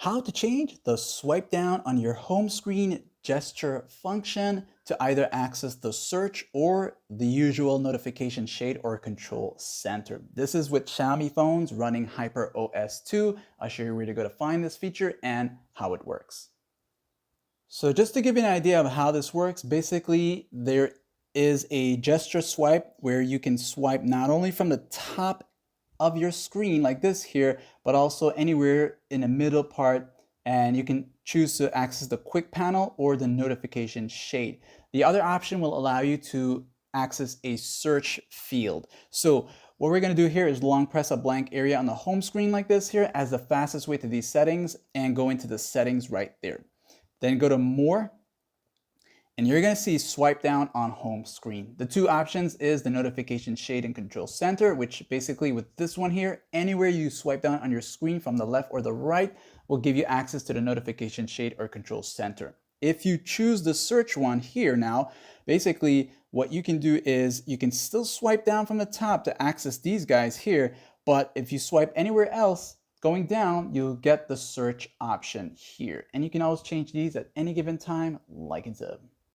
How to change the swipe down on your home screen gesture function to either access the search or the usual notification shade or control center. This is with Xiaomi phones running HyperOS 2. I'll show you where to go to find this feature and how it works. So just to give you an idea of how this works, basically there is a gesture swipe where you can swipe not only from the top of your screen like this here, but also anywhere in the middle part, and you can choose to access the quick panel or the notification shade. The other option will allow you to access a search field. So what we're going to do here is long press a blank area on the home screen like this here as the fastest way to these settings and go into the settings right there. Then go to more, and you're going to see swipe down on home screen. The two options is the notification shade and control center, which basically with this one here, anywhere you swipe down on your screen from the left or the right will give you access to the notification shade or control center. If you choose the search one here now, basically what you can do is you can still swipe down from the top to access these guys here, but if you swipe anywhere else, going down, you'll get the search option here. And you can always change these at any given time, like it's a